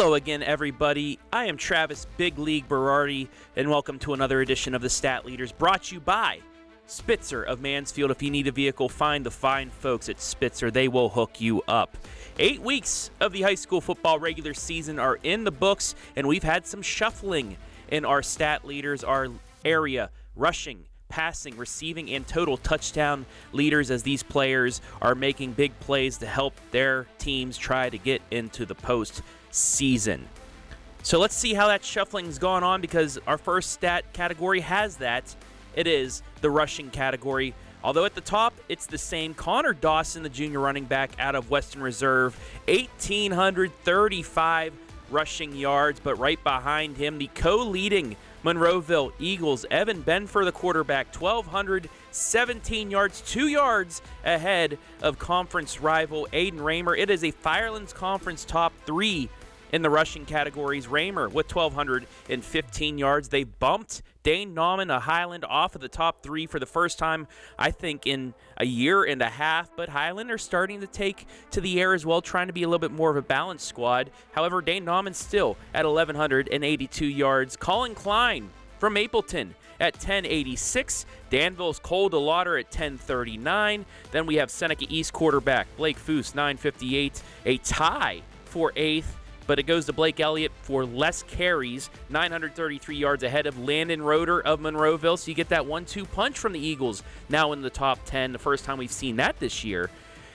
Hello again, everybody. I am Travis Big League Berardi, and welcome to another edition of the Stat Leaders, brought to you by Spitzer of Mansfield. If you need a vehicle, find the fine folks at Spitzer. They will hook you up. 8 weeks of the high school football regular season are in the books, and we've had some shuffling in our Stat Leaders, our area rushing, passing, receiving, and total touchdown leaders, as these players are making big plays to help their teams try to get into the postseason. So let's see how that shuffling's gone on, because our first stat category has that. It is the rushing category. Although at the top, it's the same. Connor Dawson, the junior running back out of Western Reserve, 1,835 rushing yards, but right behind him, the co-leading Monroeville Eagles, Evan Benfer, the quarterback, 1,217 yards, 2 yards ahead of conference rival Aiden Raymer. It is a Firelands Conference top 3 in the rushing categories. Raymer with 1,215 yards. They bumped Dane Nauman of Highland off of the top 3 for the first time, I think, in a year and a half. But Highland are starting to take to the air as well, trying to be a little bit more of a balanced squad. However, Dane Nauman still at 1,182 yards. Colin Klein from Mapleton at 1,086. Danville's Cole DeLauder at 1,039. Then we have Seneca East quarterback Blake Foose, 958. A tie for 8th. But it goes to Blake Elliott for less carries, 933 yards ahead of Landon Roeder of Monroeville. So you get that 1-2 punch from the Eagles, now in the top 10, the first time we've seen that this year.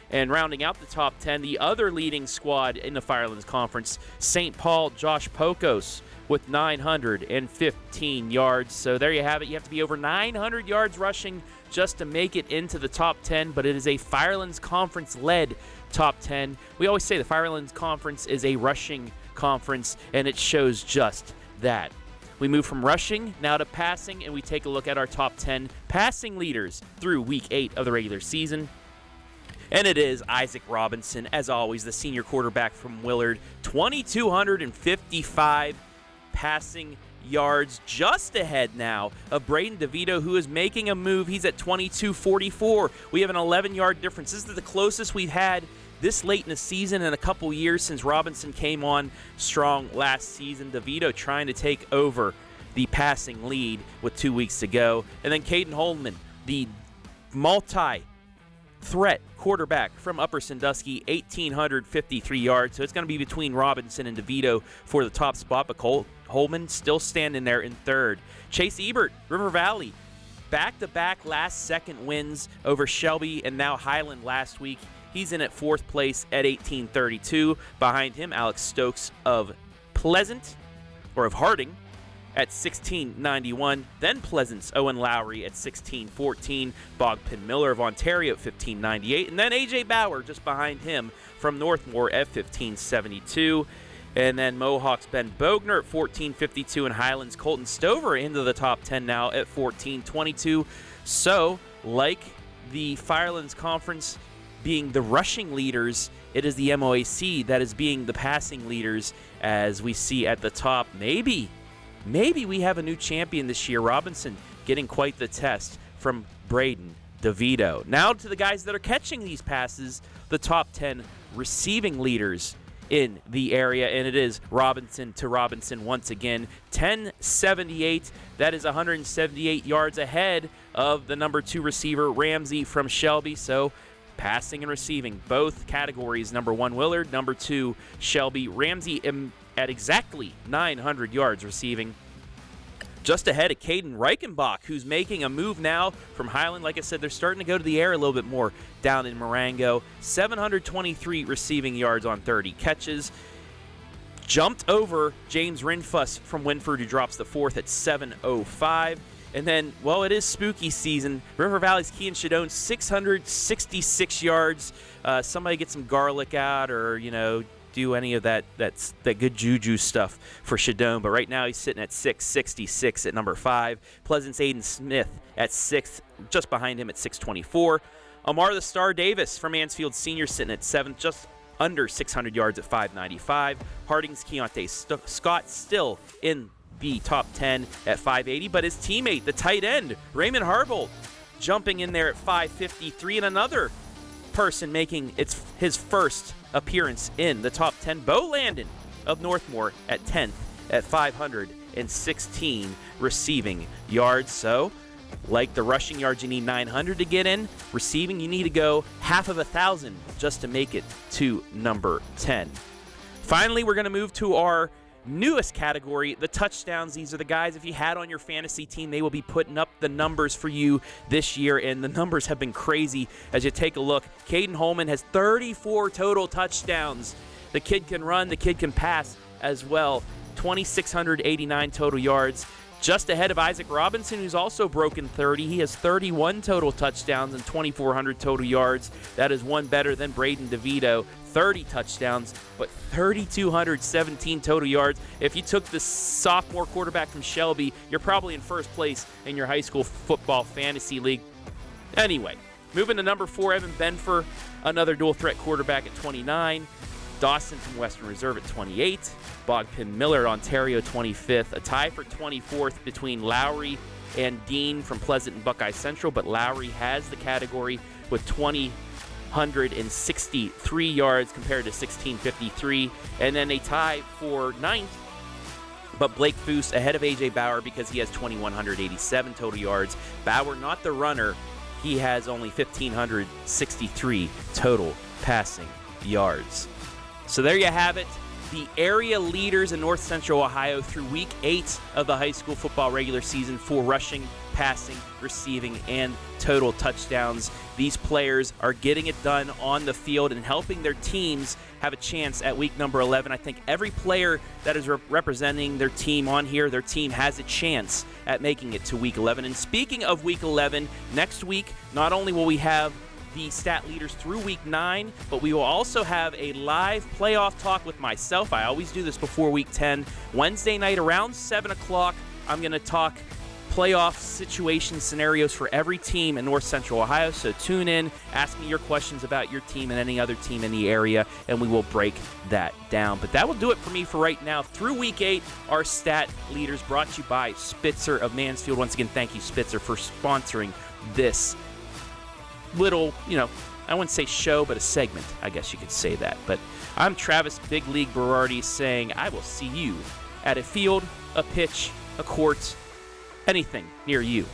And rounding out the top 10, the other leading squad in the Firelands Conference, St. Paul, Josh Pokos with 915 yards. So there you have it. You have to be over 900 yards rushing just to make it into the top 10, but it is a Firelands Conference-led top 10. We always say the Firelands Conference is a rushing conference, and it shows just that. We move from rushing now to passing, and we take a look at our top 10 passing leaders through Week 8 of the regular season. And it is Isaac Robinson, as always, the senior quarterback from Willard, 2,255 passing yards, just ahead now of Braden DeVito, who is making a move. He's at 2,244. We have an 11-yard difference. This is the closest we've had this late in the season in a couple years since Robinson came on strong last season. DeVito trying to take over the passing lead with 2 weeks to go. And then Caden Holman, the multi-threat quarterback from Upper Sandusky, 1,853 yards. So it's going to be between Robinson and DeVito for the top spot, but Holman still standing there in third. Chase Ebert, River Valley, back-to-back last-second wins over Shelby and now Highland last week. He's in at fourth place at 1,832. Behind him, Alex Stokes of Harding at 1,691. Then Pleasance, Owen Lowry at 1,614. Bogpin Miller of Ontario at 1,598. And then A.J. Bauer just behind him from Northmore at 1,572. And then Mohawk's Ben Bogner at 1,452, and Highlands Colton Stover into the top 10 now at 1,422. So, like the Firelands Conference being the rushing leaders, it is the MOAC that is being the passing leaders, as we see at the top. Maybe we have a new champion this year. Robinson getting quite the test from Braden DeVito. Now to the guys that are catching these passes, the top 10 receiving leaders in the area, and it is Robinson to Robinson once again, 1,078. That is 178 yards ahead of the number 2 receiver, Ramsey from Shelby. So passing and receiving, both categories, number 1 Willard, number 2 Shelby. Ramsey at exactly 900 yards receiving. Just ahead of Caden Reichenbach, who's making a move now from Highland. Like I said, they're starting to go to the air a little bit more down in Marengo. 723 receiving yards on 30 catches. Jumped over James Rinfuss from Winford, who drops the 4th at 705. And then, well, it is spooky season. River Valley's Kean Shadone, 666 yards. Somebody get some garlic out, or, do any of that good juju stuff for Shadone. But right now he's sitting at 666 at number 5. Pleasance Aiden Smith at 6th, just behind him at 624. Amar the Star Davis from Mansfield Senior sitting at 7th, just under 600 yards at 595. Harding's Keontae Scott still in the top 10 at 580, but his teammate, the tight end, Raymond Harbold, jumping in there at 553, and another person making his first appearance in the top 10, Bo Landon of Northmore at 10th at 516 receiving yards. So, like the rushing yards, you need 900 to get in. Receiving, you need to go half of 1,000 just to make it to number 10. Finally, we're going to move to our newest category, the touchdowns. These are the guys, if you had on your fantasy team, they will be putting up the numbers for you this year, and the numbers have been crazy as you take a look. Caden Holman has 34 total touchdowns. The kid can run, the kid can pass as well. 2,689 total yards. Just ahead of Isaac Robinson, who's also broken 30. He has 31 total touchdowns and 2,400 total yards. That is one better than Braden DeVito. 30 touchdowns, but 3,217 total yards. If you took the sophomore quarterback from Shelby, you're probably in first place in your high school football fantasy league. Anyway, moving to number 4, Evan Benfer, another dual threat quarterback at 29. Dawson from Western Reserve at 28. Bogpin Miller, Ontario, 25th. A tie for 24th between Lowry and Dean from Pleasant and Buckeye Central, but Lowry has the category with 2,063 yards compared to 1,653. And then a tie for 9th, but Blake Foose ahead of A.J. Bauer because he has 2,187 total yards. Bauer, not the runner, he has only 1,563 total passing yards. So there you have it. The area leaders in North Central Ohio through Week 8 of the high school football regular season for rushing, passing, receiving, and total touchdowns. These players are getting it done on the field and helping their teams have a chance at week number 11. I think every player that is representing their team on here, their team has a chance at making it to week 11. And speaking of week 11, next week, not only will we have the stat leaders through week 9, but we will also have a live playoff talk with myself. I always do this before week 10. Wednesday night around 7 o'clock, I'm going to talk playoff situation scenarios for every team in North Central Ohio. So tune in, ask me your questions about your team and any other team in the area, and we will break that down. But that will do it for me for right now. Through week 8, our stat leaders brought to you by Spitzer of Mansfield. Once again, thank you, Spitzer, for sponsoring this little, I wouldn't say show, but a segment, I guess you could say that. But I'm Travis Big League Berardi saying I will see you at a field, a pitch, a court, anything near you.